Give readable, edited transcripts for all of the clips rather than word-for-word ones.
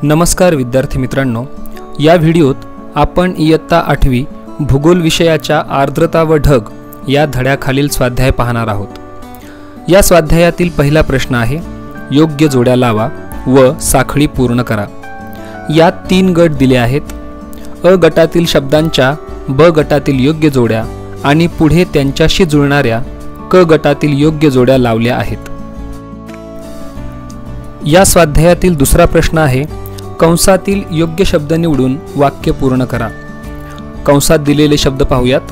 नमस्कार विद्यार्थी मित्रांनो, या व्हिडिओत आपण इयत्ता 8वी भूगोल विषयाच्या आर्द्रता व ढग या धड्याखालील स्वाध्याय पाहणार आहोत। या स्वाध्यायातील पहिला प्रश्न आहे, योग्य जोड्या लावा व साखळी पूर्ण करा। यात 3 गट दिले आहेत। अ गटातील शब्दांच्या ब गटातील योग्य जोड्या आणि पुढे त्यांच्याशी जुळणाऱ्या क गटातील योग्य जोड्या लावल्या आहेत। या स्वाध्यायातील दुसरा प्रश्न आहे, कंसातील योग्य शब्द निवडून वाक्य पूर्ण करा। कंसात दिलेले शब्द पाहूयात।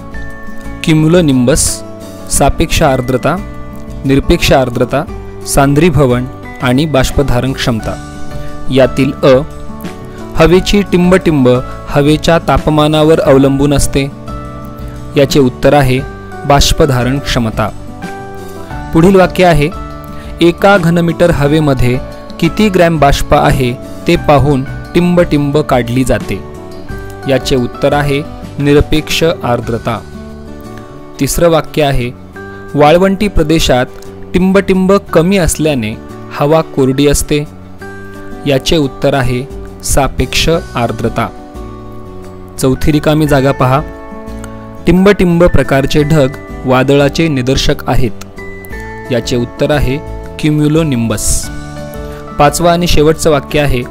क्युम्युलोनिंबस, सापेक्ष आर्द्रता, निरपेक्ष आर्द्रता, सांद्रीभवन आणि बाष्पधारण क्षमता। यातील अ, हवेची टिंबटिंब हवेच्या तापमानावर अवलंबून असते। याचे उत्तर आहे बाष्पधारण क्षमता। पुढील वाक्य आहे, एका घनमीटर हवेमध्ये किती ग्रॅम बाष्प आहे ते पाहून टिंबटिंब काढली जाते। याचे उत्तर आहे निरपेक्ष आर्द्रता। तिसरं वाक्य आहे, वाळवंटी प्रदेशात टिंबटिंब कमी असल्याने हवा कोरडी असते। याचे उत्तर आहे सापेक्ष आर्द्रता। चौथी रिकामी जागा पहा। टिंबटिंब प्रकारचे ढग वादळाचे निदर्शक आहेत। याचे उत्तर आहे क्युम्युलोनिंबस। पाचवा आणि शेवटचं वाक्य आहे,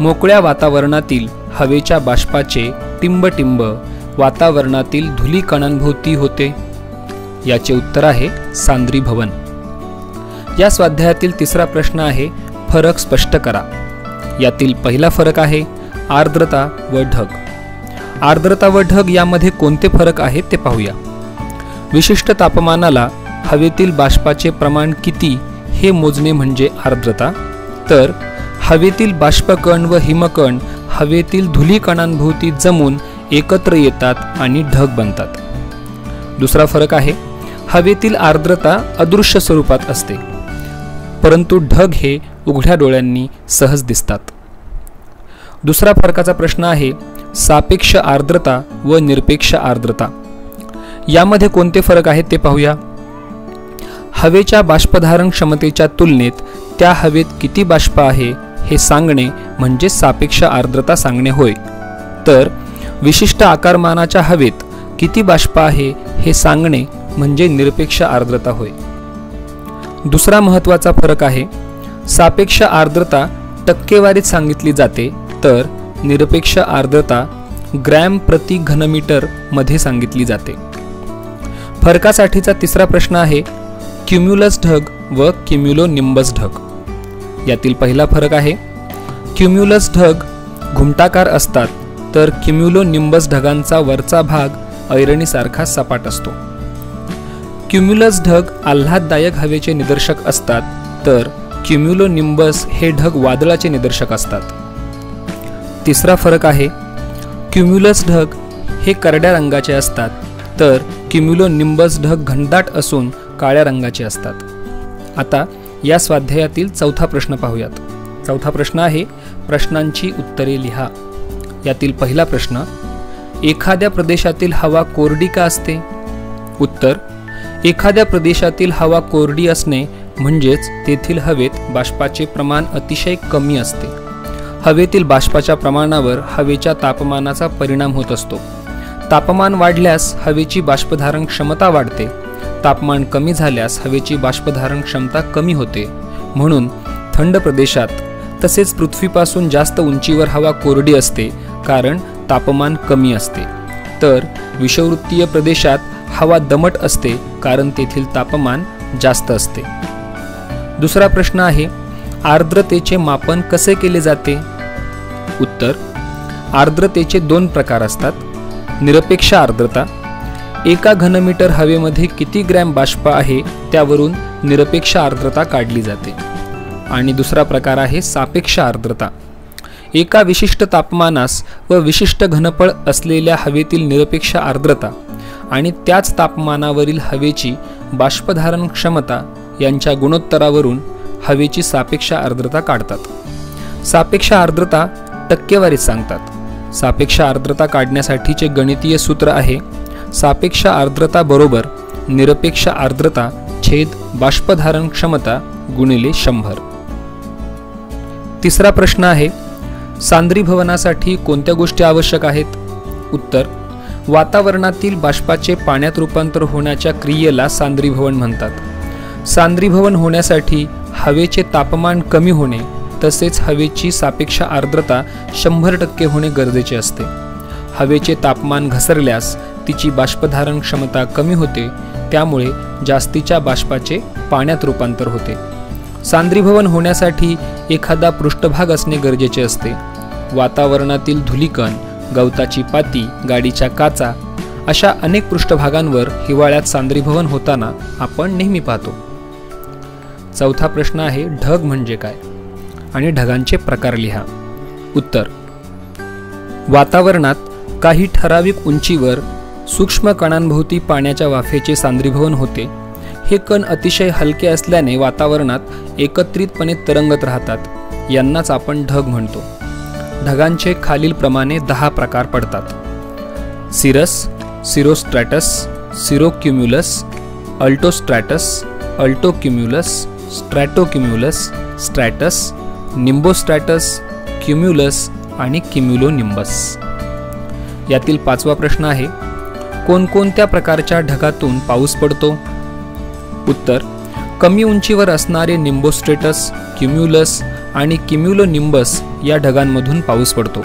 मोकळ्या वातावरणातील हवेच्या बाष्पाचे टिंबटिंब वातावरणातील धूलिकणांभोवती होते। याचे उत्तर आहे सांद्रीभवन। या स्वाध्यायातील तिसरा प्रश्न आहे, फरक स्पष्ट करा। यातील पहिला फरक आहे आर्द्रता व ढग। आर्द्रता व ढग यामध्ये कोणते फरक आहेत ते पाहूया। विशिष्ट तापमानाला हवेतील बाष्पाचे प्रमाण किती हे मोजणे म्हणजे आर्द्रता, तर हवेतील बाष्पकण व हिमकण हवेतील धूलिकणांभोवती जमून एकत्र येतात आणि ढग बनतात। दुसरा फरक आहे, हवेतील आर्द्रता अदृश्य स्वरूपात असते, परंतु ढग हे उघड्या डोळ्यांनी सहज दिसतात। दुसरा फरकाचा प्रश्न आहे, सापेक्ष आर्द्रता व निरपेक्ष आर्द्रता। यामध्ये कोणते फरक आहेत ते पाहूया। हवेच्या बाष्पधारण क्षमतेच्या तुलनेत त्या हवेत किती बाष्प आहे हे सांगणे म्हणजे सापेक्ष आर्द्रता सांगणे होय, तर विशिष्ट आकारमानाच्या हवेत किती बाष्प आहे हे सांगणे म्हणजे निरपेक्ष आर्द्रता होय। दुसरा महत्त्वाचा फरक आहे, सापेक्ष आर्द्रता टक्केवारीत सांगितली जाते, तर निरपेक्ष आर्द्रता ग्रॅम प्रति घनमीटर मध्ये सांगितली जाते। फरकासाठीचा तिसरा प्रश्न आहे, क्युम्युलस ढग व क्युम्युलोनिंबस ढग। यातील पहिला फरक आहे, क्युम्युलस ढग घुमटाकार असतात, तर क्युम्युलोनिंबस ढगांचा वरचा भाग ऐरणीसारखा सपाट असतो। क्युम्युलस ढग आल्हाददायक हवेचे निदर्शक असतात, तर क्युम्युलोनिंबस हे ढग वादळाचे निदर्शक असतात। तिसरा फरक आहे, क्युम्युलस ढग हे करड्या रंगाचे असतात, तर क्युम्युलोनिंबस ढग घनदाट असून काळ्या रंगाचे असतात। आता या स्वाध्यायातील चौथा प्रश्न पाहूयात। चौथा प्रश्न आहे, प्रश्नांची उत्तरे लिहा। यातील पहिला प्रश्न, एखाद्या प्रदेशातील हवा कोरडी का असते? उत्तर, एखाद्या प्रदेशातील हवा कोरडी असणे म्हणजेच तेथील हवेत बाष्पाचे प्रमाण अतिशय कमी असते। हवेतील बाष्पाच्या प्रमाणावर हवेच्या तापमानाचा परिणाम होत असतो। तापमान वाढल्यास हवेची बाष्पधारण क्षमता वाढते, तापमान कमी झाल्यास हवेची बाष्पधारण क्षमता कमी होते। म्हणून थंड प्रदेशात तसेच पृथ्वीपासून जास्त उंचीवर हवा कोरडी असते, कारण तापमान कमी असते, तर विषुववृत्तीय प्रदेशात हवा दमट असते, कारण तेथील तापमान जास्त असते। दुसरा प्रश्न आहे, आर्द्रतेचे मापन कसे केले जाते? उत्तर, आर्द्रतेचे 2 प्रकार असतात। निरपेक्ष आर्द्रता, एका घनमीटर हवेमध्ये किती ग्रॅम बाष्प आहे त्यावरून निरपेक्ष आर्द्रता काढली जाते। आणि दुसरा प्रकार आहे सापेक्ष आर्द्रता, एका विशिष्ट तापमानास व विशिष्ट घनफळ असलेल्या हवेतील निरपेक्ष आर्द्रता आणि त्याच तापमानावरील हवेची बाष्पधारण क्षमता यांच्या गुणोत्तरावरून हवेची सापेक्ष आर्द्रता काढतात। सापेक्ष आर्द्रता टक्केवारीत सांगतात। सापेक्ष आर्द्रता काढण्यासाठीचे गणितीय सूत्र आहे, सापेक्ष आर्द्रता बरोबर निरपेक्ष आर्द्रता छेद बाष्पधारण क्षमता गुणिले 100। तिसरा प्रश्न आहे, सांद्रीभवनासाठी कोणत्या गोष्टी आवश्यक आहेत? उत्तर, वातावरणातील बाष्पाचे पाण्यात रूपांतर होण्याच्या क्रियेला सांद्रीभवन म्हणतात. सांद्रीभवन होण्यासाठी हवेचे तापमान कमी होणे तसेच हवेची सापेक्ष आर्द्रता 100% होणे गरजेचे असते. हवेचे तापमान घसरल्यास तिची बाष्पधारण क्षमता कमी होते, त्यामुळे जास्तीच्या बाष्पाचे पाण्यात रूपांतर होते. सांद्रीभवन होण्यासाठी एखादा पृष्ठभाग असणे गरजेचे असते. वातावरणातील धुलीकण, गवताची पाती, गाडीच्या काचा अशा अनेक पृष्ठभागांवर हिवाळ्यात सांद्रीभवन होताना आपण नेहमी पाहतो. चौथा प्रश्न आहे, ढग म्हणजे काय आणि ढगांचे प्रकार लिहा. उत्तर, वातावरणात काही ठराविक उंचीवर सूक्ष्म कणांभोवती पाण्याच्या वाफेचे सांद्रीभवन होते. हे कण अतिशय हलके असल्याने वातावरणात एकत्रितपणे तरंगत राहतात. यांनाच आपण ढग म्हणतो. ढगांचे खालीलप्रमाणे 10 प्रकार पडतात. सिरस, सिरोस्ट्रॅटस, सिरोक्युम्युलस, अल्टोस्ट्रॅटस, अल्टोक्युम्युलस, स्ट्रॅटोक्युम्युलस, स्ट्रॅटस, निम्बोस्ट्रॅटस, क्युम्युलस आणि क्युम्युलोनिम्बस. यातील 5वा प्रश्न आहे, कोणकोणत्या प्रकारच्या ढगातून पाऊस पडतो? उत्तर, कमी उंचीवर असणारे निम्बोस्ट्रॅटस, क्युम्युलस आणि क्युम्युलोनिम्बस या ढगांमधून पाऊस पडतो.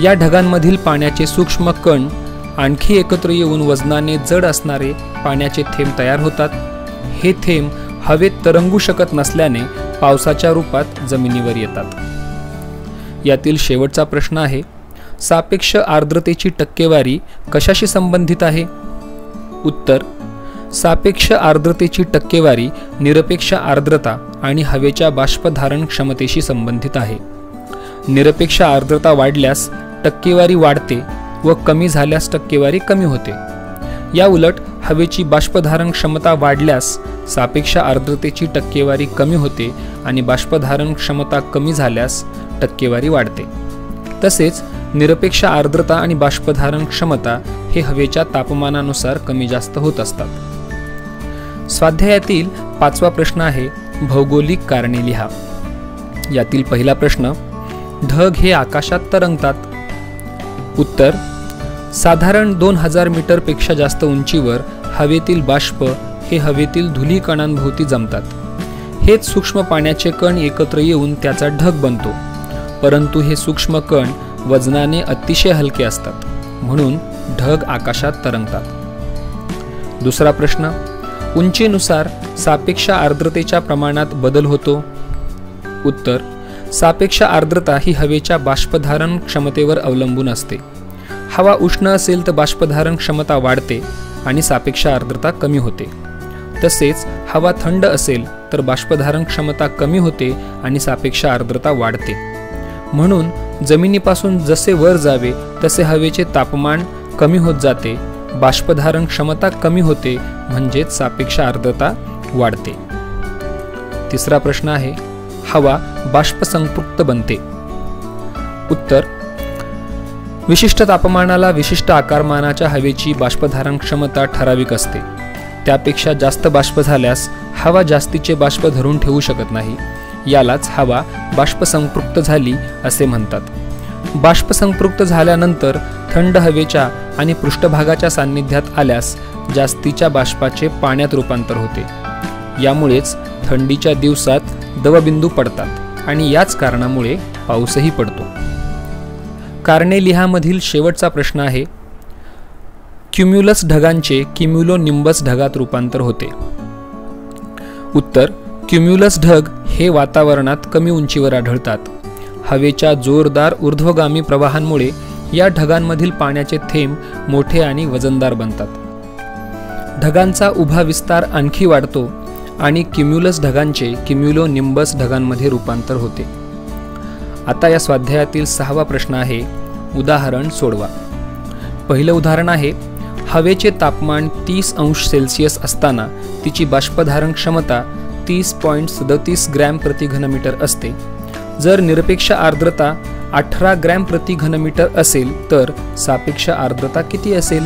या ढगांमधील पाण्याचे सूक्ष्म कण आणखी एकत्र येऊन वजनाने जड असणारे पाण्याचे थेंब तयार होतात. हे थेंब हवेत तरंगू शकत नसल्याने पावसाच्या रूपात जमिनीवर येतात. यातील शेवटचा प्रश्न आहे, सापेक्ष आर्द्रतेची टक्केवारी कशाशी संबंधित आहे? उत्तर, सापेक्ष आर्द्रतेची टक्केवारी निरपेक्ष आर्द्रता आणि हवेच्या बाष्पधारण क्षमतेशी संबंधित आहे. निरपेक्ष आर्द्रता वाढल्यास टक्केवारी वाढते व कमी झाल्यास टक्केवारी कमी होते. या उलट हवेची बाष्पधारण क्षमता वाढल्यास सापेक्ष आर्द्रतेची टक्केवारी कमी होते आणि बाष्पधारण क्षमता कमी झाल्यास टक्केवारी वाढते. तसेच निरपेक्ष आर्द्रता आणि बाष्पधारण क्षमता हे हवेच्या तापमानानुसार कमी जास्त होत असतात. स्वाध्यायातील 5वा प्रश्न आहे, भौगोलिक कारणे लिहा. यातील पहिला प्रश्न, ढग हे आकाशात तरंगतात. उत्तर, साधारण 2000 मीटरपेक्षा जास्त उंचीवर हवेतील बाष्प हे हवेतील धुली कणांभोवती जमतात. हेच सूक्ष्म पाण्याचे कण एकत्र येऊन त्याचा ढग बनतो. परंतु हे सूक्ष्म कण वजनाने अतिशय हलके असतात, म्हणून ढग आकाशात तरंगतात. दुसरा प्रश्न, उंचीनुसार सापेक्ष आर्द्रतेच्या प्रमाणात बदल होतो. उत्तर, सापेक्ष आर्द्रता ही हवेच्या बाष्पधारण क्षमतेवर अवलंबून असते. हवा उष्ण असेल तर बाष्पधारण क्षमता वाढते आणि सापेक्ष आर्द्रता कमी होते. तसेच हवा थंड असेल तर बाष्पधारण क्षमता कमी होते आणि सापेक्ष आर्द्रता वाढते. म्हणून जमिनीपासून जसे वर जावे तसे हवेचे तापमान कमी होत जाते, बाष्पधारण क्षमता कमी होते, म्हणजेच सापेक्ष आर्द्रता वाढते. तिसरा प्रश्न आहे, हवा बाष्पसंपृक्त बनते. उत्तर, विशिष्ट तापमानाला विशिष्ट आकारमानाच्या हवेची बाष्पधारण क्षमता ठराविक असते. त्यापेक्षा जास्त बाष्प झाल्यास हवा जास्तीचे बाष्प धरून ठेवू शकत नाही. यालाच हवा बाष्पसंपृक्त झाली असे म्हणतात. बाष्पसंपृक्त झाल्यानंतर थंड हवेच्या आणि पृष्ठभागाच्या सान्निध्यात आल्यास जास्तीच्या बाष्पाचे पाण्यात रूपांतर होते. यामुळेच थंडीच्या दिवसात दवबिंदू पडतात आणि याच कारणामुळे पाऊसही पडतो. कारणे लिहामधील शेवटचा प्रश्न आहे, क्युम्युलस ढगांचे क्युम्युलोनिम्बस ढगात रूपांतर होते. उत्तर, क्युम्युलस ढग हे वातावरणात कमी उंचीवर आढळतात. हवेच्या जोरदार ऊर्ध्वगामी प्रवाहांमुळे या ढगांमधील पाण्याचे थेंब मोठे आणि वजनदार बनतात. ढगांचा उभा विस्तार आणखी वाढतो आणि क्युम्युलस ढगांचे क्युम्युलोनिम्बस ढगांमध्ये रूपांतर होते. आता या स्वाध्यायातील 6वा प्रश्न आहे, उदाहरण सोडवा. पहिलं उदाहरण आहे, हवेचे तापमान 30 अंश सेल्सिअस असताना तिची बाष्पधारण क्षमता 30.37 ग्रॅम प्रति घनमीटर असते. जर निरपेक्ष आर्द्रता 18 ग्रॅम प्रति घनमीटर असेल तर सापेक्ष आर्द्रता किती असेल?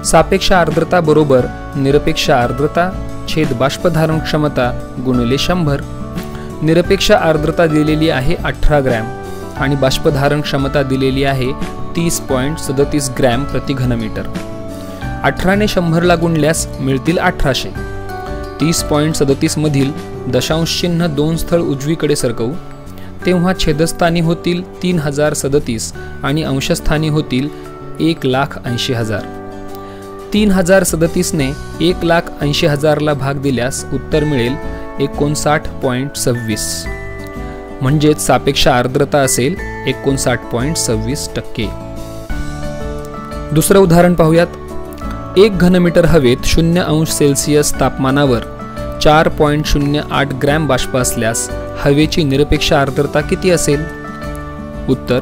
सापेक्ष आर्द्रता बरोबर निरपेक्ष आर्द्रता छेद बाष्पधारण क्षमता गुणिले 100. निरपेक्ष आर्द्रता दिलेली आहे 18 ग्रॅम आणि बाष्पधारण क्षमता दिलेली आहे 30.37 ग्रॅम प्रति घनमीटर। 18 ने 100 ला गुणल्यास मिळतील 1800। 30.37 मधील दशांश चिन्ह 2 स्थळ उजवीकडे सरकवू तेव्हा छेदस्थानी होतील 3037 आणि अंशस्थानी होतील 1,80,000। 3037 ने 1,80,000 ला भाग दिल्यास उत्तर मिळेल 59.26, म्हणजेच सापेक्ष आर्द्रता असेल 59.26%। दुसरं उदाहरण पाहूयात। 1 घनमीटर हवेत 0°C तापमानावर 4.08 ग्रॅम बाष्प असल्यास हवेची निरपेक्ष आर्द्रता किती असेल? उत्तर: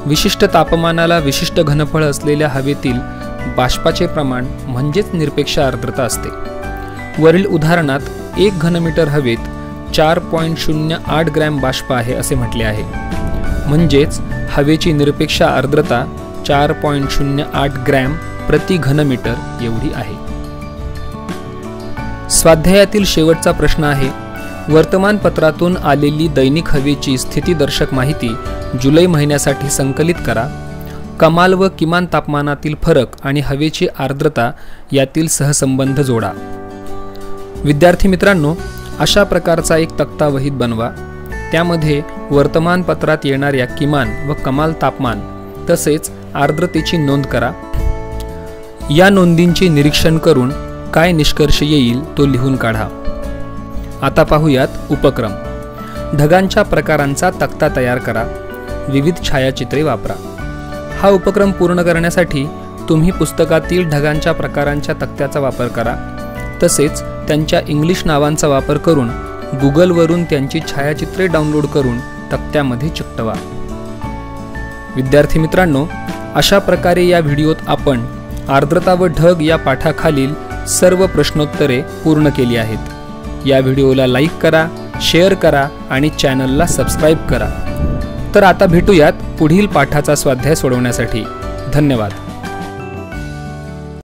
विशिष्ट तापमानाला विशिष्ट घनफळ असलेल्या हवेतील बाष्पाचे प्रमाण म्हणजेच निरपेक्ष आर्द्रता असते। वरील उदाहरणात 1 घनमीटर हवेत 4.08 ग्रॅम बाष्प आहे असे म्हटले आहे, म्हणजेच हवेची निरपेक्ष आर्द्रता 4.08 ग्रॅम प्रति घनमीटर एवढी आहे। स्वाध्यायातील शेवटचा प्रश्न आहे, वर्तमानपत्रातून आलेली दैनिक हवेची स्थितीदर्शक माहिती जुलै महिन्यासाठी संकलित करा। कमाल व किमान तापमानातील फरक आणि हवेची आर्द्रता यातील सहसंबंध जोडा। विद्यार्थी मित्रांनो, अशा प्रकारचा एक तक्ता वहीत बनवा। त्यामध्ये वर्तमानपत्रात येणाऱ्या किमान व कमाल तापमान तसेच आर्द्रतेची नोंद करा। या नोंदींचे निरीक्षण करून काय निष्कर्ष येईल तो लिहून काढा। आता पाहूयात उपक्रम। ढगांच्या प्रकारांचा तक्ता तयार करा। विविध छायाचित्रे वापरा। हा उपक्रम पूर्ण करण्यासाठी तुम्ही पुस्तकातील ढगांच्या प्रकारांच्या तक्त्याचा वापर करा, तसेच त्यांच्या इंग्लिश नावांचा वापर करून गुगलवरून त्यांची छायाचित्रे डाउनलोड करून तक्त्यामध्ये चिकटवा। विद्यार्थी मित्रांनो, अशा प्रकारे या व्हिडिओत आपण आर्द्रता व ढग या पाठाखालील सर्व प्रश्नोत्तरे पूर्ण केली आहेत। या व्हिडिओला लाईक करा, शेअर करा आणि चॅनलला सबस्क्राईब करा। तर आता भेटूयात पुढील पाठाचा स्वाध्याय सोडवण्यासाठी। धन्यवाद।